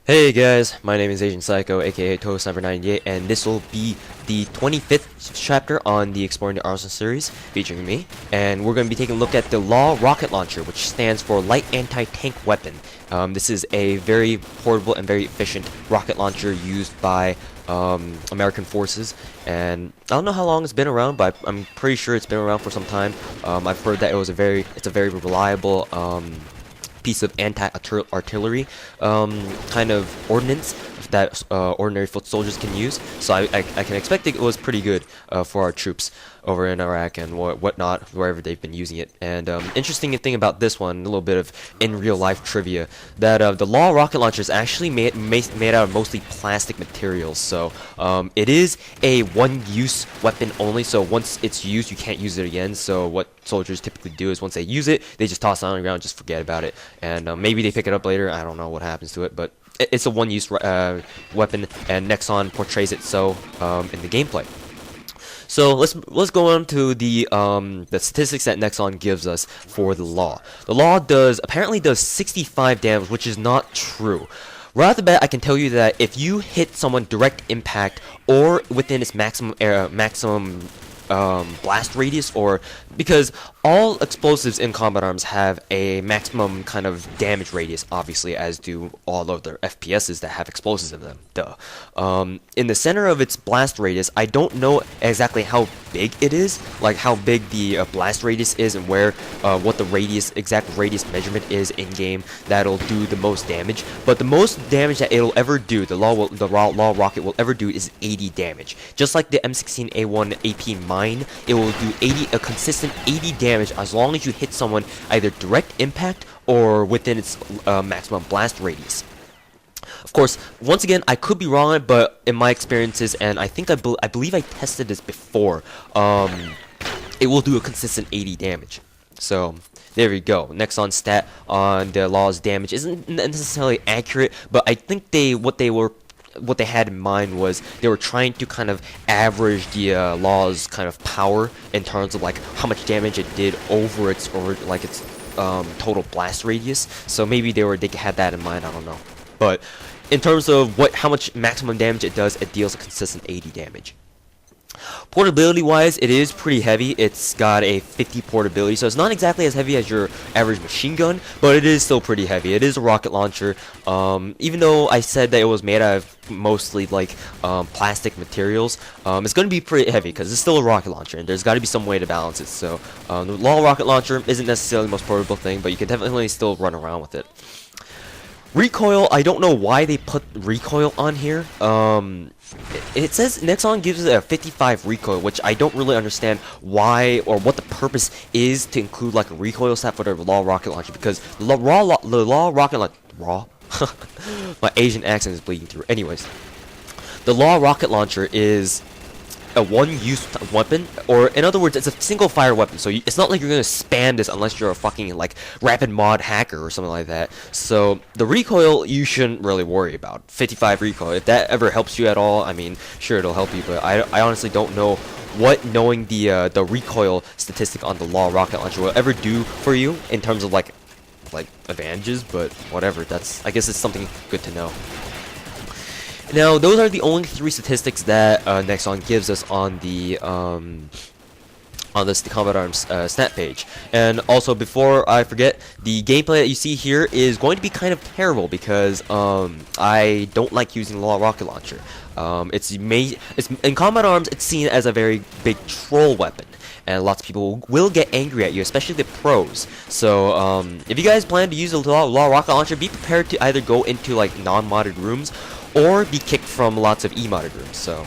Hey guys, my name is Asian Psycho, aka ToSniper98, and this will be the 25th chapter on the Exploring the Arsenal series, featuring me. And we're going to be taking a look at the Law Rocket Launcher, which stands for Light Anti-Tank Weapon. This is a very portable and very efficient rocket launcher used by American forces, and I don't know how long it's been around, but I'm pretty sure it's been around for some time. I've heard that it's a very reliable piece of anti-artillery kind of ordnance that ordinary foot soldiers can use. So I can expect it was pretty good for our troops over in Iraq and whatnot, wherever they've been using it. And interesting thing about this one, a little bit of in real life trivia, that the Law rocket launcher is actually made out of mostly plastic materials. So it is a one-use weapon only. So once it's used, you can't use it again. So what soldiers typically do is once they use it, they just toss it on the ground, just forget about it, and maybe they pick it up later. I don't know what happens to it, but it's a one-use weapon, and Nexon portrays it so in the gameplay. So let's go on to the statistics that Nexon gives us for the Law. The Law apparently does 65 damage, which is not true. Right off the bat, I can tell you that if you hit someone direct impact or within its maximum blast radius, or because all explosives in combat arms have a maximum kind of damage radius, obviously, as do all of their FPSs that have explosives in them. Duh. In the center of its blast radius, I don't know exactly how big it is, like how big the blast radius is, and where what the exact radius measurement is in game that'll do the most damage. But the most damage that it'll ever do, the Law rocket will ever do, is 80 damage. Just like the M16A1 AP mine, it will do a consistent 80 damage as long as you hit someone either direct impact or within its maximum blast radius. Of course, once again, I could be wrong on it, but in my experiences, and I think I believe I tested this before, it will do a consistent 80 damage. So there we go. Nexon stat on the Law's damage isn't necessarily accurate, but I think what they had in mind was they were trying to kind of average the Law's kind of power in terms of like how much damage it did over its total blast radius. So maybe they had that in mind. I don't know. But in terms of how much maximum damage it does, it deals a consistent 80 damage. Portability wise, it is pretty heavy. It's got a 50 portability, so it's not exactly as heavy as your average machine gun, but it is still pretty heavy. It is a rocket launcher, even though I said that it was made out of mostly like plastic materials. It's going to be pretty heavy because it's still a rocket launcher, and there's got to be some way to balance it. So the Law rocket launcher isn't necessarily the most portable thing, but you can definitely still run around with it. Recoil, I don't know why they put recoil on here. It says Nexon gives it a 55 recoil, which I don't really understand why or what the purpose is to include like a recoil stat for the Law rocket launcher, because the Law rocket launcher, my Asian accent is bleeding through. Anyways, the Law rocket launcher is a one-use weapon, or in other words, it's a single-fire weapon. So it's not like you're gonna spam this unless you're a fucking like rapid mod hacker or something like that. So the recoil you shouldn't really worry about. 55 recoil. If that ever helps you at all, I mean, sure it'll help you, but I honestly don't know what knowing the recoil statistic on the Law rocket launcher will ever do for you in terms of like advantages. But whatever. I guess it's something good to know. Now, those are the only 3 statistics that Nexon gives us on the Combat Arms stat page. And also, before I forget, the gameplay that you see here is going to be kind of terrible because I don't like using the Law rocket launcher. It's in Combat Arms, it's seen as a very big troll weapon, and lots of people will get angry at you, especially the pros. So if you guys plan to use the Law rocket launcher, be prepared to either go into like non-modded rooms or be kicked from lots of e-modded rooms, so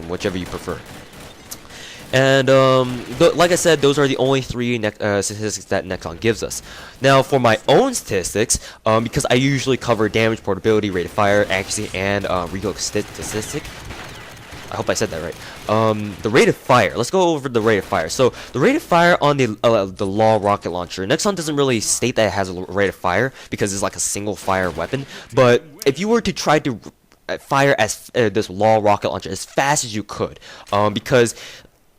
whichever you prefer. And like I said, those are the only 3 statistics that Nexon gives us. Now, for my own statistics, because I usually cover damage, portability, rate of fire, accuracy, and recoil statistic. I hope I said that right. The rate of fire. Let's go over the rate of fire. So the rate of fire on the Law rocket launcher, Nexon doesn't really state that it has a rate of fire because it's like a single fire weapon. But if you were to try to fire this Law rocket launcher as fast as you could, because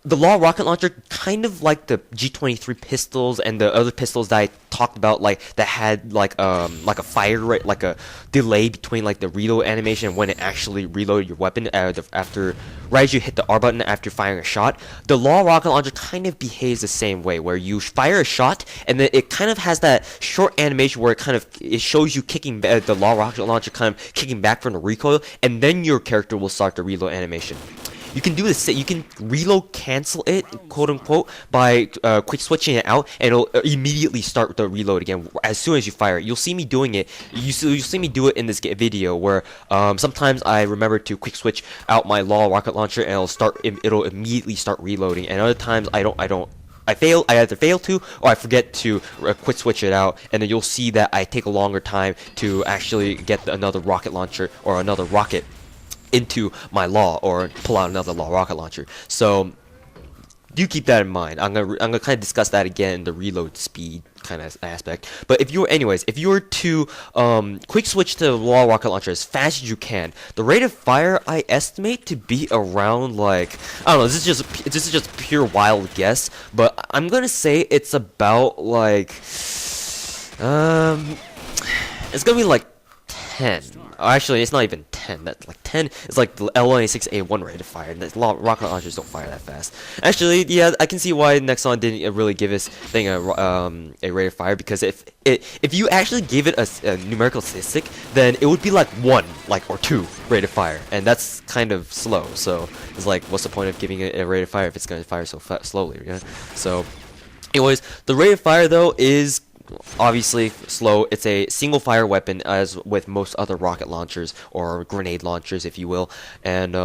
the Law rocket launcher, kind of like the G23 pistols and the other pistols that I talked about, like that had like a fire rate, like a delay between like the reload animation and when it actually reloaded your weapon after right as you hit the R button after firing a shot. The Law rocket launcher kind of behaves the same way, where you fire a shot and then it kind of has that short animation where it shows you kicking the Law rocket launcher kind of kicking back from the recoil, and then your character will start the reload animation. You can do this. You can reload cancel it, quote unquote, by quick switching it out, and it'll immediately start the reload again as soon as you fire it. You'll see me doing it. You'll see me do it in this video where sometimes I remember to quick switch out my Law rocket launcher and it'll immediately start reloading, and other times I either fail to or I forget to quick switch it out, and then you'll see that I take a longer time to actually get another rocket launcher or another rocket into my Law or pull out another Law rocket launcher. So do keep that in mind. I'm gonna kind of discuss that again in the reload speed kind of aspect. But if you were to quick switch to the Law rocket launcher as fast as you can, the rate of fire I estimate to be around, like, I don't know, this is just pure wild guess, but I'm gonna say it's about like it's gonna be like 10. Actually, it's not even 10. That's like 10 is like the L96A1 rate of fire. And the rocket launchers don't fire that fast. Actually, yeah, I can see why Nexon didn't really give this thing a rate of fire, because if you actually gave it a numerical statistic, then it would be like 1, like, or 2 rate of fire, and that's kind of slow. So it's like, what's the point of giving it a rate of fire if it's going to fire so slowly? You know? So, anyways, the rate of fire though is obviously slow. It's a single fire weapon, as with most other rocket launchers or grenade launchers, if you will. And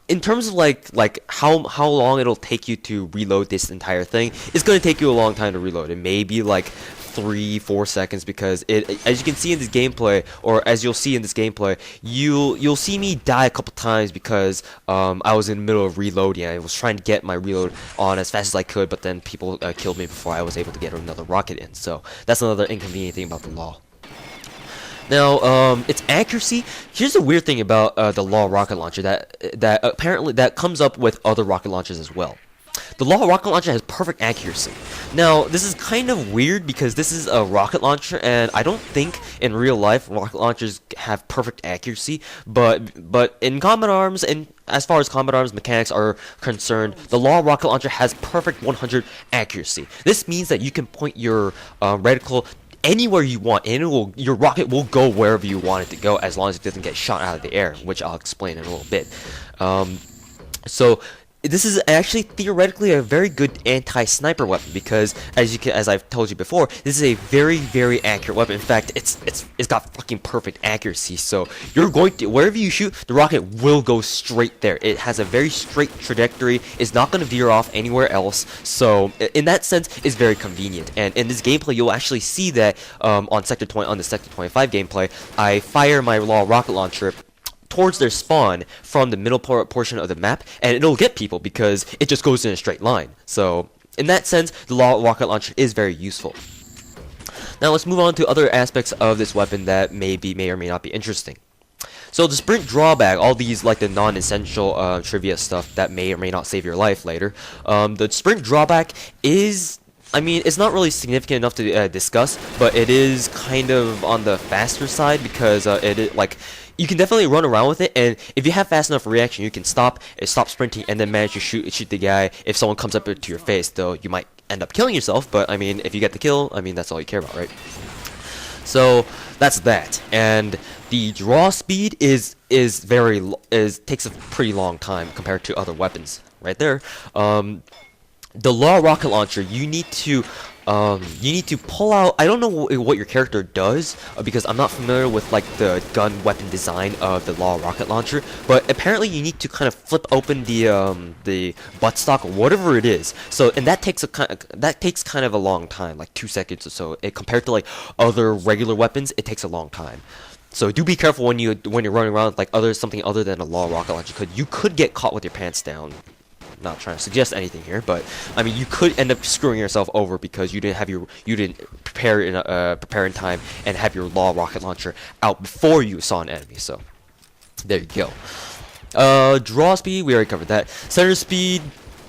in terms of like how long it'll take you to reload this entire thing, it's going to take you a long time to reload. It may be like 3-4 seconds, because as you can see in this gameplay, or as you'll see in this gameplay, you'll see me die a couple times because I was in the middle of reloading. I was trying to get my reload on as fast as I could, but then people killed me before I was able to get another rocket in. So that's another inconvenient thing about the Law. Now, its accuracy. Here's the weird thing about the Law rocket launcher that apparently comes up with other rocket launchers as well. The Law rocket launcher has perfect accuracy. Now, this is kind of weird because this is a rocket launcher, and I don't think in real life rocket launchers have perfect accuracy. But in Combat Arms, and as far as Combat Arms mechanics are concerned, the Law rocket launcher has perfect 100 accuracy. This means that you can point your reticle anywhere you want, and your rocket will go wherever you want it to go, as long as it doesn't get shot out of the air, which I'll explain in a little bit. So this is actually theoretically a very good anti-sniper weapon, because as I've told you before, this is a very, very accurate weapon. In fact, it's got fucking perfect accuracy. So you're going to, wherever you shoot, the rocket will go straight there. It has a very straight trajectory. It's not going to veer off anywhere else. So in that sense, it's very convenient. And in this gameplay, you'll actually see that on the Sector 25 gameplay, I fire my Law rocket launcher towards their spawn from the middle portion of the map, and it'll get people because it just goes in a straight line. So in that sense, the Law rocket launcher is very useful. Now let's move on to other aspects of this weapon that may or may not be interesting. So the sprint drawback, all these like the non-essential trivia stuff that may or may not save your life later. The sprint drawback is, I mean, it's not really significant enough to discuss, but it is kind of on the faster side, because you can definitely run around with it, and if you have fast enough reaction, you can stop sprinting, and then manage to shoot the guy. If someone comes up to your face, though, you might end up killing yourself, but I mean, if you get the kill, I mean, that's all you care about, right? So that's that. And the draw speed takes a pretty long time compared to other weapons. Right there. The Law rocket launcher, you need to pull out. I don't know what your character does, because I'm not familiar with like the gun weapon design of the Law rocket launcher, but apparently you need to kind of flip open the buttstock or whatever it is. So, and that takes kind of a long time, like 2 seconds or so. Compared to like other regular weapons, it takes a long time. So do be careful when you're running around with like something other than a Law rocket launcher. You could get caught with your pants down. Not trying to suggest anything here, but I mean, you could end up screwing yourself over because you didn't prepare in time and have your Law rocket launcher out before you saw an enemy. So there you go. Draw speed, we already covered that. Center speed,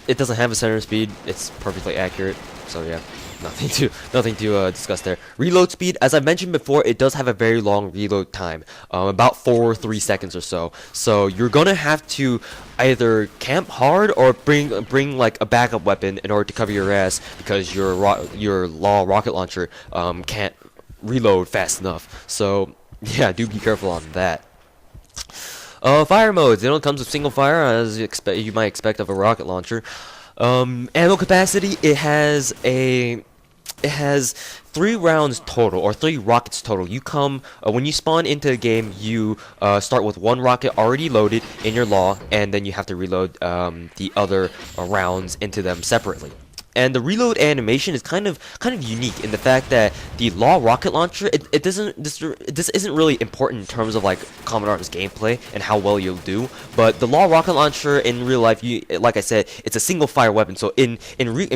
it doesn't have a center speed. It's perfectly accurate. So yeah, nothing to discuss there. Reload speed, as I mentioned before, it does have a very long reload time, about 4 or 3 seconds or so. So you're gonna have to either camp hard or bring like a backup weapon in order to cover your ass, because your law rocket launcher can't reload fast enough. So yeah, do be careful on that. Fire modes. It only comes with single fire, as you might expect of a rocket launcher. Ammo capacity. It has 3 rounds total, or 3 rockets total. You come when you spawn into the game, you start with 1 rocket already loaded in your law, and then you have to reload the other rounds into them separately. And the reload animation is kind of unique in the fact that the law rocket launcher, this isn't really important in terms of like Commodore's gameplay and how well you'll do, but the law rocket launcher in real life, like I said, it's a single fire weapon. So in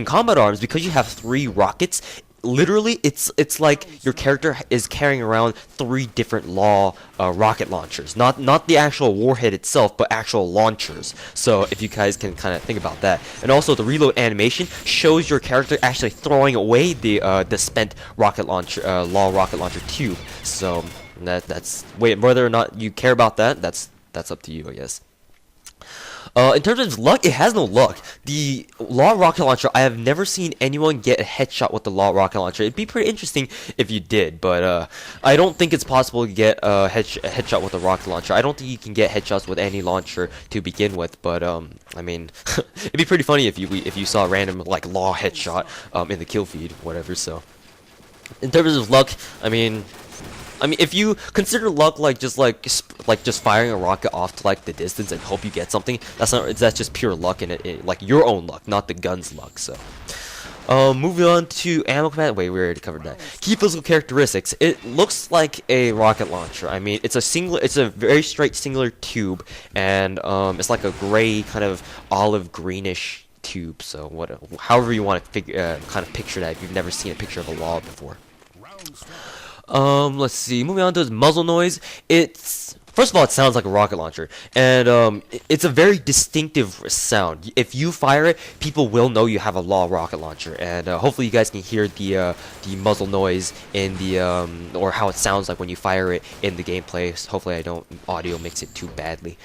Combat Arms, because you have 3 rockets, literally it's like your character is carrying around 3 different law rocket launchers, not the actual warhead itself, but actual launchers. So if you guys can kind of think about that. And also the reload animation shows your character actually throwing away the spent rocket launcher, law rocket launcher tube. So that's whether or not you care about that, that's up to you, I guess. In terms of luck, it has no luck. The law rocket launcher, I have never seen anyone get a headshot with the law rocket launcher. It'd be pretty interesting if you did, but I don't think it's possible to get a headshot with a rocket launcher. I don't think you can get headshots with any launcher to begin with, but I mean, it'd be pretty funny if you saw a random like law headshot in the kill feed, whatever. So, in terms of luck, I mean, if you consider luck like just firing a rocket off to like the distance and hope you get something, that's just pure luck, and like your own luck, not the gun's luck. So, moving on to ammo capacity. Wait, we already covered that. Key physical characteristics. It looks like a rocket launcher. I mean, it's a very straight singular tube, and it's like a gray kind of olive greenish tube. So however you want to kind of picture that if you've never seen a picture of a law before. Let's see. Moving on to this muzzle noise. First of all, it sounds like a rocket launcher, and it's a very distinctive sound. If you fire it, people will know you have a law rocket launcher, and hopefully you guys can hear the muzzle noise in the or how it sounds like when you fire it in the gameplay. So hopefully I don't audio mix it too badly.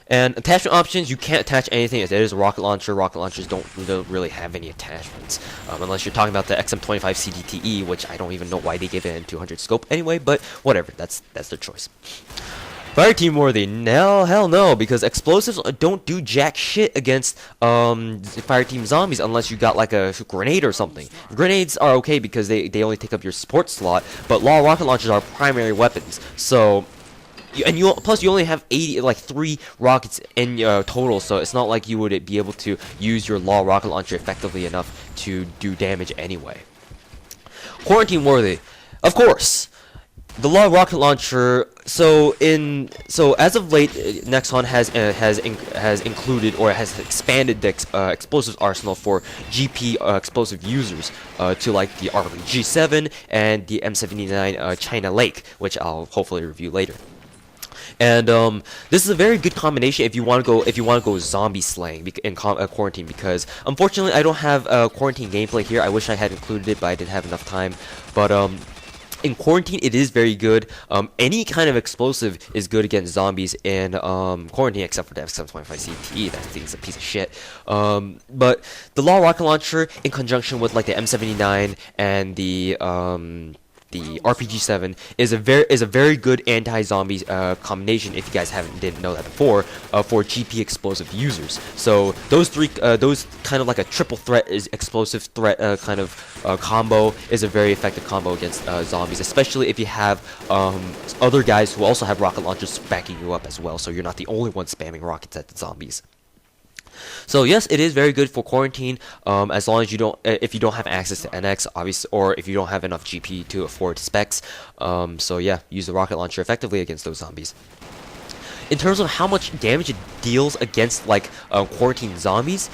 And attachment options, you can't attach anything. It is a rocket launcher. Rocket launchers don't really have any attachments, unless you're talking about the XM25 CDTE, which I don't even know why they gave it a 200 scope anyway. But whatever, that's their choice. Fireteam worthy? No, hell no, because explosives don't do jack shit against fireteam zombies unless you got like a grenade or something. Grenades are okay because they only take up your support slot, but law rocket launchers are primary weapons. So. Plus you only have 3 rockets in total, so it's not like you would be able to use your law rocket launcher effectively enough to do damage anyway. Quarantine worthy, of course. The law rocket launcher. So as of late, Nexon has included or has expanded the explosives arsenal for GP explosive users to like the RPG-7 and the M79 China Lake, which I'll hopefully review later. And this is a very good combination if you want to go zombie slaying in quarantine, because unfortunately I don't have quarantine gameplay here. I wish I had included it, but I didn't have enough time. But in quarantine, it is very good. Any kind of explosive is good against zombies in quarantine, except for the XM25 CTE. That thing's a piece of shit. But the law rocket launcher, in conjunction with like the M79 and the RPG-7, is a very good anti-zombie combination. If you guys didn't know that before, for GP explosive users. So those kind of like a triple threat explosive threat kind of combo is a very effective combo against zombies, especially if you have other guys who also have rocket launchers backing you up as well. So you're not the only one spamming rockets at the zombies. So yes, it is very good for quarantine, as long as if you don't have access to NX, obviously, or if you don't have enough GP to afford specs. So yeah, use the rocket launcher effectively against those zombies. In terms of how much damage it deals against like quarantine zombies,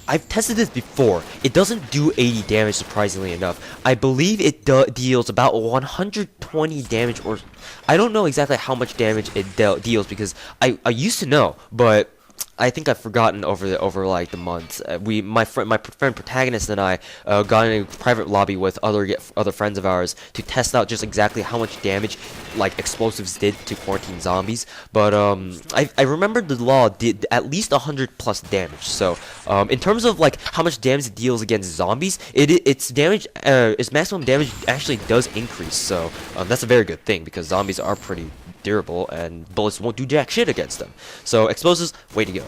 I've tested this before. It doesn't do 80 damage, surprisingly enough. I believe it deals about 120 damage, or I don't know exactly how much damage it deals, because I used to know, but I think I've forgotten over like the months. My friend protagonist and I got in a private lobby with other friends of ours to test out just exactly how much damage like explosives did to quarantine zombies. But I remember the law did at least 100 plus damage. So in terms of like how much damage it deals against zombies, its maximum damage actually does increase. So that's a very good thing, because zombies are pretty durable and bullets won't do jack shit against them. So explosives, way to go.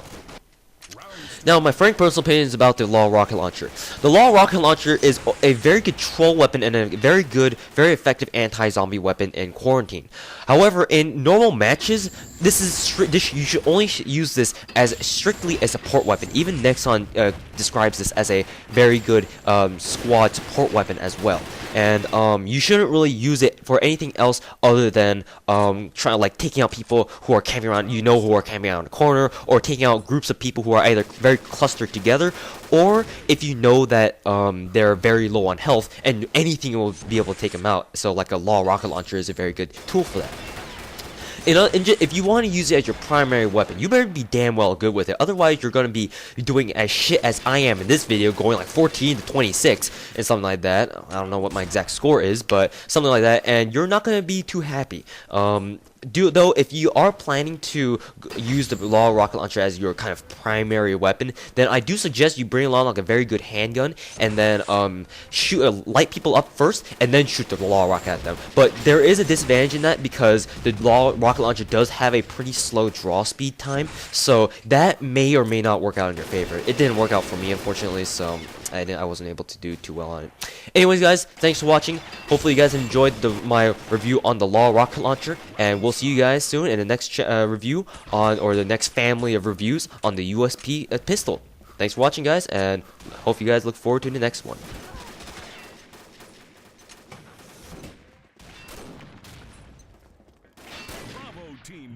Now, my frank personal opinion is about the Law Rocket Launcher. The Law Rocket Launcher is a very good troll weapon and a very good, very effective anti-zombie weapon in quarantine. However, in normal matches, you should only use this as strictly a support weapon. Even Nexon describes this as a very good squad support weapon as well. And you shouldn't really use it for anything else other than taking out people who are camping around, who are camping around the corner, or taking out groups of people who are either very clustered together, or if you know that they're very low on health and anything will be able to take them out. So like a Law Rocket Launcher is a very good tool for that. If you want to use it as your primary weapon, you better be damn well good with it. Otherwise, you're going to be doing as shit as I am in this video, going like 14 to 26 and something like that. I don't know what my exact score is, but something like that, and you're not going to be too happy. Though, if you are planning to use the Law Rocket Launcher as your kind of primary weapon, then I do suggest you bring along like a very good handgun, and then light people up first, and then shoot the Law Rocket at them. But there is a disadvantage in that, because the Law Rocket Launcher does have a pretty slow draw speed time, so that may or may not work out in your favor. It didn't work out for me, unfortunately, so I wasn't able to do too well on it. Anyways, guys, thanks for watching. Hopefully you guys enjoyed my review on the Law Rocket Launcher, and we'll see you guys soon in the next review or the next family of reviews on the USP pistol. Thanks for watching, guys, and hope you guys look forward to the next one.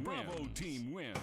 Bravo team win.